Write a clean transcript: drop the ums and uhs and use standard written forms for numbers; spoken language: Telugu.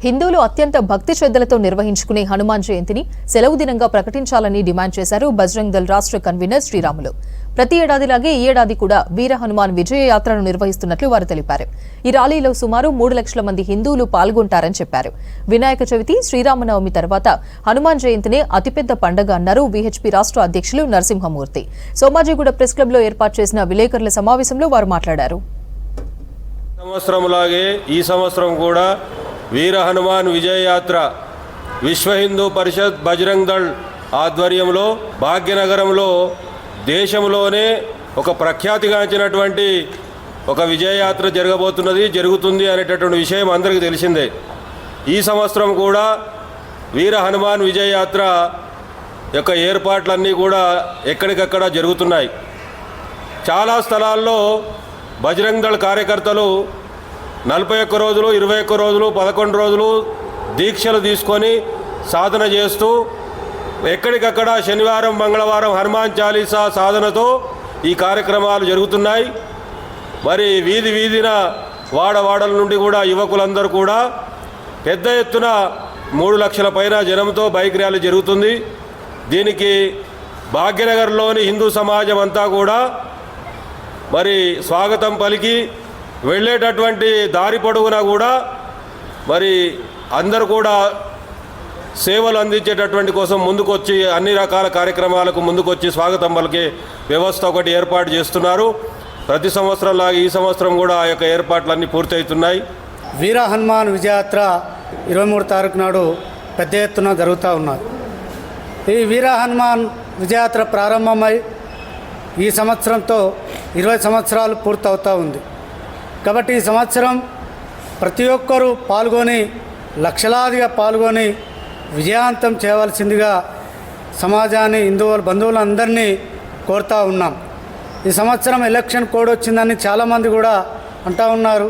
హిందువులు అత్యంత భక్తి శ్రద్ధలతో నిర్వహించుకునే హనుమాన్ జయంతిని సెలవు దినంగా ప్రకటించాలని డిమాండ్ చేశారు బజరంగ్ దళ్ రాష్ట్ర కన్వీనర్ శ్రీరాములు. ప్రతి ఏడాదిలాగే ఈ ఏడాది కూడా వీర హనుమాన్ విజయ యాత్రను నిర్వహిస్తున్నట్లు వారు తెలిపారు. ఈ ర్యాలీలో సుమారు 3 లక్షల మంది హిందువులు పాల్గొంటారని చెప్పారు. వినాయక చవితి, శ్రీరామనవమి తర్వాత హనుమాన్ జయంతినే అతిపెద్ద పండుగ అన్నారు విహెచ్పి రాష్ట్ర అధ్యక్షులు నరసింహమూర్తి. సోమాజిగూడ ప్రెస్ క్లబ్ లో ఏర్పాటు చేసిన విలేకరుల సమావేశంలో వారు మాట్లాడారు. సంవత్సరంలాగే ఈ సంవత్సరం కూడా వీర హనుమాన్ విజయ యాత్ర విశ్వ హిందూ పరిషత్ బజరంగ్ దళ్ ఆధ్వర్యంలో భాగ్యనగరంలో దేశంలోనే ఒక ప్రఖ్యాతిగాంచినటువంటి ఒక విజయయాత్ర జరుగుతుంది అనేటటువంటి విషయం అందరికీ తెలిసిందే. ఈ సంవత్సరం కూడా వీర హనుమాన్ విజయయాత్ర యొక్క ఏర్పాట్లన్నీ కూడా ఎక్కడికక్కడ జరుగుతున్నాయి. చాలా స్థలాల్లో బజరంగ్ దళ్ కార్యకర్తలు 41 రోజులు, 21 రోజులు, 11 రోజులు దీక్షలు తీసుకొని సాధన చేస్తూ ఎక్కడికక్కడ శనివారం, మంగళవారం హనుమాన్ చాలీసా సాధనతో ఈ కార్యక్రమాలు జరుగుతున్నాయి. మరి వీధిన వాడవాడల నుండి కూడా యువకులందరూ కూడా పెద్ద ఎత్తున 3 లక్షల పైన జనంతో బైక్ ర్యాలీ జరుగుతుంది. దీనికి భాగ్యనగర్లోని హిందూ సమాజం అంతా కూడా మరి స్వాగతం పలికి వెళ్ళేటటువంటి దారి పొడవునా కూడా మరి అందరూ కూడా సేవలు అందించేటటువంటి కోసం ముందుకొచ్చి అన్ని రకాల కార్యక్రమాలకు ముందుకొచ్చి స్వాగతం పలికే వ్యవస్థ ఒకటి ఏర్పాటు చేస్తున్నారు. ప్రతి సంవత్సరంలాగా ఈ సంవత్సరం కూడా ఆ యొక్క ఏర్పాట్లన్నీ పూర్తవుతున్నాయి. వీర హనుమాన్ విజయయాత్ర 23 తారీఖు నాడు పెద్ద ఎత్తున జరుగుతూ ఉన్నది. ఈ వీర హనుమాన్ విజయయాత్ర ప్రారంభమై ఈ సంవత్సరంతో 20 సంవత్సరాలు పూర్తవుతూ ఉంది. కాబట్టి ఈ సంవత్సరం ప్రతి ఒక్కరూ పాల్గొని లక్షలాదిగా పాల్గొని విజయవంతం చేయవలసిందిగా సమాజాన్ని, బంధువులందరినీ కోరుతూ ఉన్నాం. ఈ సంవత్సరం ఎలక్షన్ కోడ్ వచ్చిందని చాలామంది కూడా అంటూ ఉన్నారు.